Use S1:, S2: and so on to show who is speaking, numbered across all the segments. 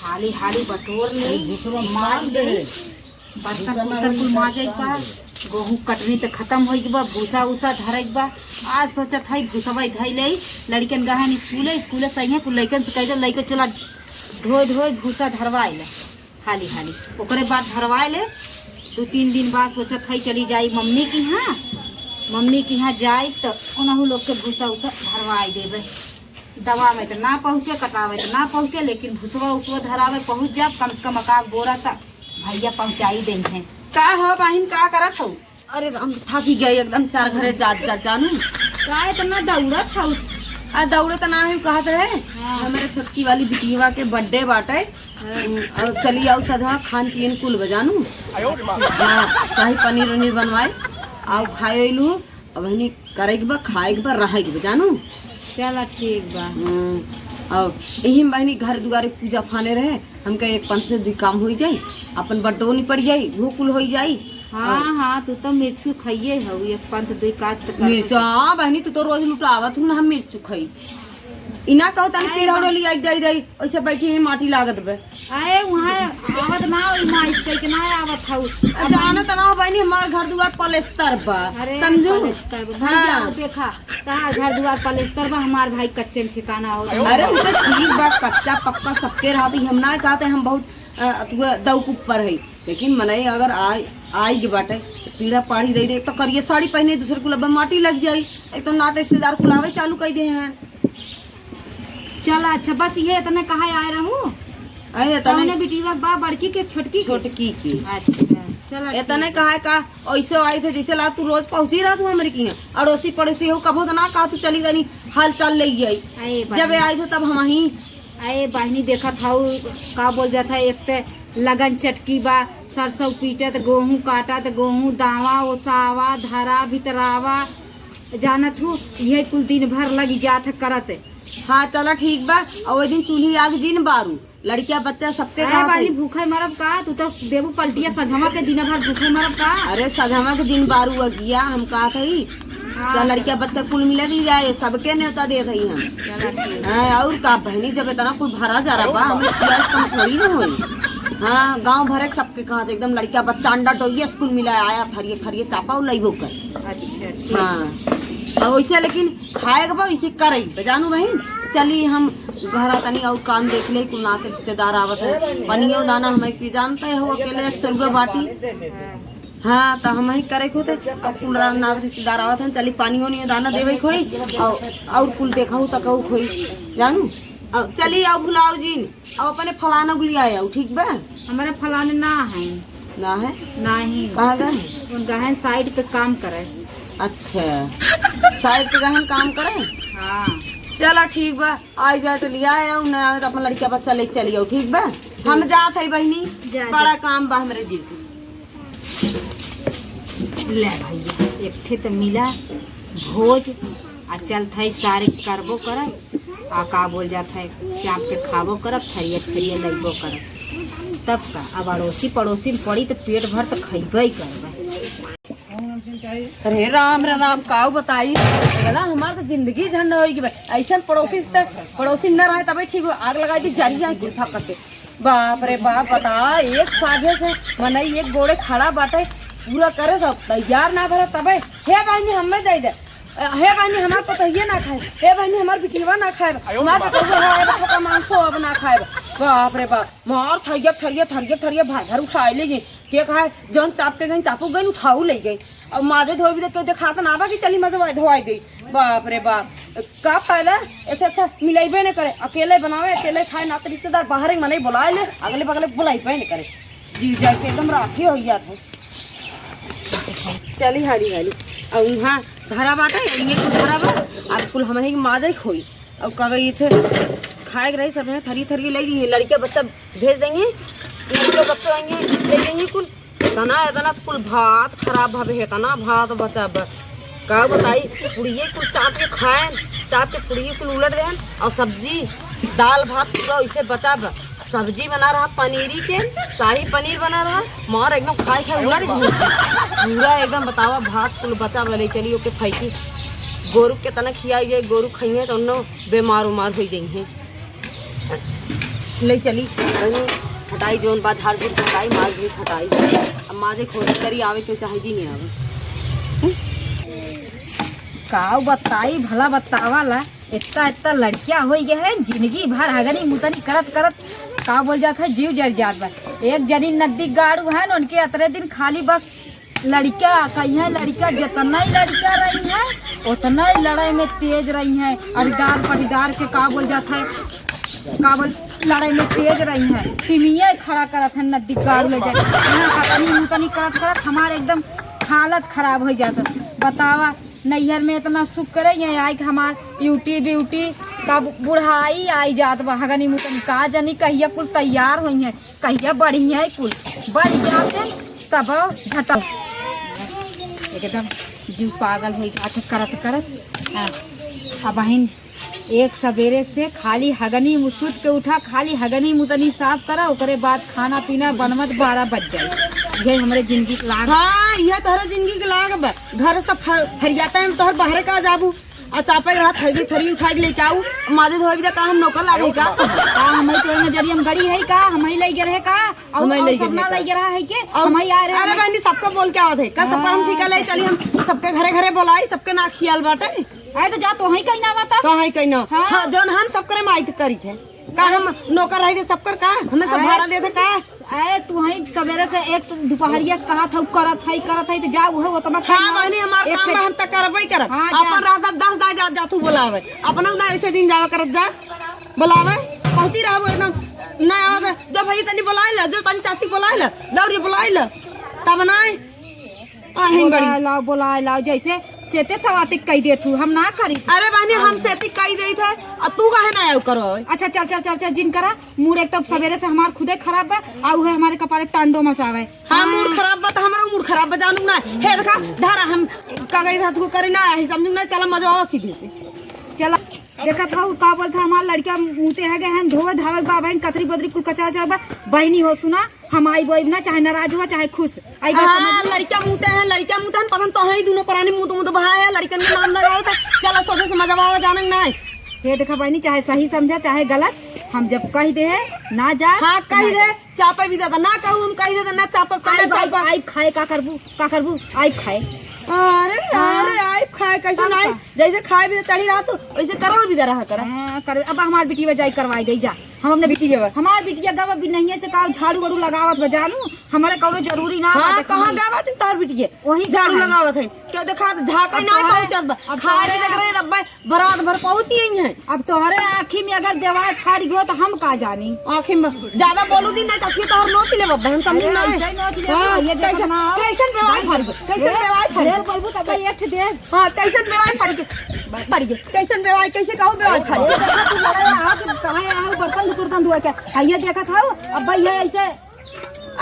S1: हाली हाली बटोर ले मार ले बर्तन उर्तन कुल माजे बा। गेहूँ कटनी तो खत्म हो बा, भूसा उसा धरक बा। आज सोचत है भूसवा धई ले लड़कन गहन स्कूले सही कुल लड़कन से कह लड़के चला ढोए भूसा धरवाए ले हाली हाली। ओकरे बाद धरवाए ले 2-3 दिन बाद सोचत है चली जाई मम्मी की यहाँ जाए तो उन्होंने लोग के भूसा उसा धरवाए देवे। दवा में तो ना पहुँचे, कटावे तो ना पहुँचे, लेकिन भूसवा उसवा धरावे पहुँच जाए। कम से कम अकाक बोरा तक भैया पहुँचाई दे हैं।
S2: का हो बहन का करत हो? अरे हम थकी गए एकदम 4 घरे जानू
S1: का इतना दौड़त हूँ?
S2: दौड़े तो ना कहत रहे हमारे छोटकी वाली बिटिया के बर्थडे बाटे और चली आओ सधा खान पीन कुल बजानू। शाही पनीर वनीर बनवाए आओ खाए लू अब बहनी करे के बा खाए के बा रहे के बा जानू।
S1: चला ठीक बा।
S2: और यही बहनी घर दुआरे पूजा फाने रहे हमके 1 से 2 काम हो जाये, अपन बड्डो नहीं पड़ जाये, वो कुल हो जाये।
S1: हाँ तू तो मिर्चू खाइए हो 1-2 कास्ट
S2: मिर्चा बहनी तू तो रोज लुटावत हूँ ना। हम मिर्चू खाई इना कहो तनी पीढ़ा डोली आई जाई ऐसे बैठी माटी लागत बे।
S1: अरे वहाँ आवत ना माँ इसके के ना आवत हूँ
S2: जाना तना बहनी हमार घर दुआर पलेस्तर बा समझू।
S1: हाँ देखा तार घर दुआर पलेस्तर बा, हमार भाई कच्चे ठिकाना हो।
S2: अरे वो तो ठीक बा कच्चा पक्का सबके रहती। हम ना कहते हम बहुत दौक ऊपर है, लेकिन मने अगर आई के बाटे पीढ़ा पाड़ी दे तो करिए साड़ी पहने दूसरे कुल माटी लग जाये। एक तो ना रिश्तेदार कुलावे चालू कर दे हैं।
S1: चला अच्छा बस ये इतने कहा आए रहूं।
S2: अरे इतने
S1: बिटिया बा बड़की के छोटकी
S2: की
S1: अच्छा चला
S2: इतने कहा का ऐसे आए थे जैसे ला तू रोज पहुंची रहा तू हमारे की अड़ोसी पड़ोसी हो कभो तो ना कहा तू चली गई हाल चाल ले आई। जब आए थे तब हम ही
S1: अरे बहनी देखा था का बोल जाता है। एक तो लगन चटकी बा, सरसों पीटत, गेहूँ काटत, गेहूँ दावा ओसावा धरा भितरावा जानत हूँ ये कुल दिन भर लगी जात करत।
S2: हाँ चला ठीक बा। और दिन चूल्ही आग जिन बारू लड़किया बच्चा सबके
S1: भूखे मरब का? तू तो देबू पलटिया सजमा के दिन भर भूखे मरब का?
S2: अरे सजमा के दिन बारू अगिया हम कहा थी लड़किया बच्चा कुल मिले जाए सबके न्योता दे रही हम। हाँ और का बहनी जब इतना कुल भरा जा रहा बा हम कम थोड़ी न होई। हाँ गांव भरे सबके कहा था एकदम लड़किया बच्चा अंडा टोइए स्कूल मिला आया थरिये चापा लईबो कर। हाँ वैसे लेकिन खाएगा बा इसे करे जानू बहन। चली हम घर तनी और काम देख ले कुल नाते रिश्तेदार आवत है पनियो दाना हमें पी जानते हो अकेले 100 रुपये बाटी। हाँ तो हम ही करे खोते अब कुल नाते रिश्तेदार आवत है चली पानियो नहीं दाना देवे खोई और कुल देखा तक खोई जानू। अब चली आओ भुलाओ जीन अब अपने फलाना गुलिया आओ ठीक बा।
S1: हमारे फलाने ना है ना ही
S2: कहाँ गए?
S1: गहन साइड पे काम करे।
S2: अच्छा साइड पे गहन काम करे।
S1: हाँ
S2: चला ठीक बा आ जाए तो लिया आओ न तो अपन लड़किया बच्चा लेके चली आओ ठीक बा। हम जात है बहनी बड़ा काम बा हमारे जीव
S1: ले भैया एक ठे तो मिला भोज आ चलत है सारे करबो करब आ का बोल जात है चाप के खाबो करब थरिये लगबो करब तब का। अब अड़ोसी पड़ोसी में पड़ी तो पेट भर तो खइबे करब।
S2: अरे राम राम काऊ बताई दादा हमार तो जिंदगी झंड होगी ऐसा पड़ोसी न रहे तब ठीक आग लगाई थी जरी जाए गुठा करते। बाप रे बाप बता एक साझे से मने एक गोड़े खड़ा बाटे पूरा करे सब तैयार ना भरा तबे हे बहनी हमें दे दे हे बहनी हमार पतहिए ना खाए हे बहनी हमार बिटिया ना खाए हमार पतहिया मांसो अब ना खाए। बाप रे बाप मार थरिये भार उठाए ले गई के कहा जौन चाप के गई चापू गई उठाऊ ले गई और माजे धोए भी देख देखा तो ना बा कि चली मजे धोवाई दी। बाप रे बाप का फायदा ऐसे अच्छा मिलाइबे न करे अकेले बनावे अकेले खाए ना तो रिश्तेदार बाहर मने बुलाए ले अगले बगले बुलाइबे न करे जी जाए के एकदम राखी हो जाते। चली हाली और वहाँ धरा बाटे ये कुल धरा बा अब कुल हमें माजे खोई और का गई थे खाए रही सब थरी लगी लड़किया बच्चा भेज देंगे लड़के बच्चे आएंगे ले जाएंगे कुल इतना कुल भात खराब भावे है तना भात बचा का बताई पुड़िए कुल चाप के खाए चाप के पुड़िए कुल उलट दें और सब्जी दाल भात पूरा वैसे बचा सब्जी बना रहा पनीरी के शाही पनीर बना रहा मार एकदम खाए उलट पूरा एकदम बतावा भात कुल बचा ले चली ओके फैकी गोरु के तना खियाई जाए गोरु खाइए तो उन्नो बेमार उमार हो जाइए। ले चली वही हटाई जोन बात झाड़ झूठ हटाई माज भी हटाई अब माजे खोज करी आवे क्यों चाहे जी नहीं आवे।
S1: का बताई भला बतावाला इतना इतना लड़कियां हो गए है जिंदगी भर हगनी मुतनी करत करत का बोल जाता है जीव जर जात बा। एक जनी नदी गाड़ू है न उनके अतरे दिन खाली बस लड़कियां कही है लड़कियां जितना ही लड़कियां रही है उतना ही लड़ाई में तेज रही है। अड़ीदार पटीदार के का बोल जाता है का बोल लड़ाई में तेज रही है। टिमिया खड़ा करत है नदी गाड़ू ले जाए हगनी मुतनी करत करत हमारे एकदम हालत खराब हो जाता। बतावा नैहर में इतना सुख करे ये आई कि हमार यूटी ब्यूटी का बुढ़ाई आई जात बा हगनी मुतनी का जानी कहिया कुल तैयार हुई है कहिया बढ़ी है कुल बढ़ जाते तब झटा एकदम जीव पागल हो जाते करत करत। अब बहन एक सवेरे से खाली हगनी मुसूद के उठा खाली हगनी मुतनी साफ करा ओकरे बाद खाना पीना बनमत 12 बज जाए। ये हमारे जिंदगी के लाग।
S2: हाँ यह तोहरा जिंदगी के लाग बा। घर से फरियाता है तोहर बाहर का जाबू और चापे रहा थरी थरी उठा के लेके आऊ मादे धोबी का हम नौकर लागे का
S1: हमें तोरे नजरिया में गड़ी है का हमें ले गे रहे का और सबना ले गे रहा है के हमें आ रहे।
S2: अरे बहनी सबको बोल के आवत है का सब पर हम ठीका ले चली हम सबके घरे घरे बोलाई सबके ना खियाल बाटे
S1: आए तो जा तो ही कहीं ना बता
S2: कहीं कहीं ना हाँ जौन हम सब करे माइत करी थे का हम नौकर रही थे सब कर का हमें सब भाड़ा दे थे का
S1: अरे तू ही सवेरे से एक दोपहरिया से कहा था करत है तो जा वो उतना
S2: हाँ बहनी हमार काम हम तक करबे करब अपन रात 10 दा जा तू बुलावे अपना ना ऐसे दिन जावा करत जा बुलावे पहुंची रहबो एकदम ना आवत जब भाई तनी बुलाइ ल जो तनी चाची बुलाइ ल दौड़ी बुलाइ ल तब ना
S1: बोला लाओ जैसे सेते सवातिक कही दे तू हम ना करी।
S2: अरे बहनी हम सेती कही दे थे और तू काहे ना आयो करो।
S1: अच्छा चल चल चल चल जिन करा मूड एक तब सवेरे से हमार खुदे खराब बा आउ है हमारे कपारे टांडो मचावे।
S2: हाँ मूड खराब बा तो हमारा मूड खराब बा जानू ना हे देखा धारा हम का गई था तू करी ना है समझू ना चला मजा आवा सीधे से
S1: चला देखा था का बोल था हमार लड़का मुते है गए हैं धोवे धावे बा बहन कतरी बदरी कुल कचा चल बा बहनी हो सुना हम आई बोई ना चाहे नाराज हुआ चाहे खुश आई बा
S2: लड़का मुते हैं पसंद तो है दोनों प्राणी मुंह बहाया लड़कन के नाम लगाओ था चला सोचे से मजा आवा जाने ना
S1: ये देखा बहनी चाहे सही समझा चाहे गलत हम जब कह दे है ना जा
S2: हाँ कह दे चापे भी ज्यादा ना कहूँ हम कह दे ना चापे
S1: आई खाए का करबू आई खाए
S2: अरे अरे आई खाए कैसे ना जैसे खाए भी चढ़ी रहा तो वैसे करो भी रहा
S1: कर अब हमार बिटी बजाई करवाई दे जा हम अपने बिटी हमार बिटिया गावा भी नहीं से का झाड़ू वाड़ू लगावत बजानू हमारे कोनो जरूरी ना
S2: हां कहां गावत तार बिटिया वही झाड़ू लगावत है क्यों देखा झाका ना पहुंचत बा खाए भी देख रहे रब्बा बरात भर पहुंची ही है। अब
S1: तोहरे आंखी में अगर देवाय फाड़ गयो तो हम का जानी
S2: आंखी में ज्यादा बोलू दी ना तखी तोहर नोच ले बहन समझ ना
S1: ये कैसे ना
S2: कैसे बेवाई फाड़ कैसे बेवाई फाड़
S1: बोलबू तब एक दे
S2: हां कैसे बेवाई फाड़ के कैसे बेवाई कैसे कहू बेवाई फाड़
S1: तू लड़ाई आ कहां आ बर्तन धुआ क्या आइए देखा था अब भाई है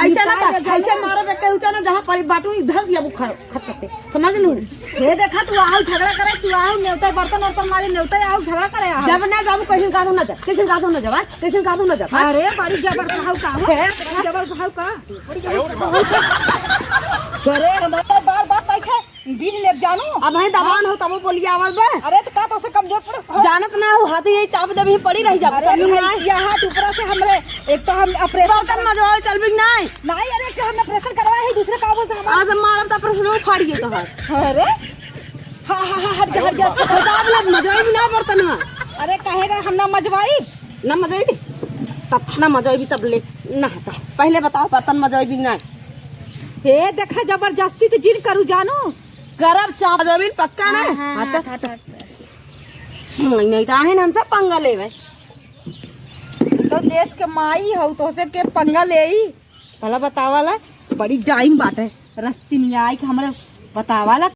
S1: ऐसे
S2: ना ऐसे मारो बेटे ऊंचा ना जहां पर बाटू इधर से अब खत्म से समझ लू
S1: ये देखा तू आओ झगड़ा करे तू आओ नेवता बर्तन और मारे नेवता आओ झगड़ा करे
S2: जब ना जाबू कहीं कादू ना जा कैसे कादू ना जा कैसे कादू ना जा
S1: अरे बड़ी जबर खाऊ का है जबर खाऊ का बड़ी जबर करे हमारे बार बात ऐसे बिन ले जानू
S2: अब है दबान हो तब बोलिए आवाज बे
S1: अरे तो का तो से कमजोर पड़
S2: जानत ना हो हाथी यही चाप दे भी पड़ी रह जा
S1: यहां हाथ ऊपर से हमरे एक तो हम ऑपरेशन
S2: बर्तन मजवा चल भी नहीं
S1: नहीं अरे कि हमने ऑपरेशन करवाया है दूसरे का बोलते हम
S2: आज मारब त ऑपरेशन फाड़ गए तो
S1: अरे हां हट जा
S2: खताब लग मजवाई भी ना बर्तन में
S1: अरे कहेगा हम ना मजवाई
S2: ना मजवाई तब ना मजवाई तब ले ना पहले बताओ बर्तन मजवाई भी ना
S1: हे देखा जबरदस्ती तो जिन करू जानू
S2: गरब चाप जमीन पक्का ना अच्छा नहीं तो आहे हम सब पंगा लेवे
S1: तो देश के माई हो तो से के पंगा ले भला बतावाला बड़ी टाइम बाटे रस्ती नहीं आई कि हमरे बतावाला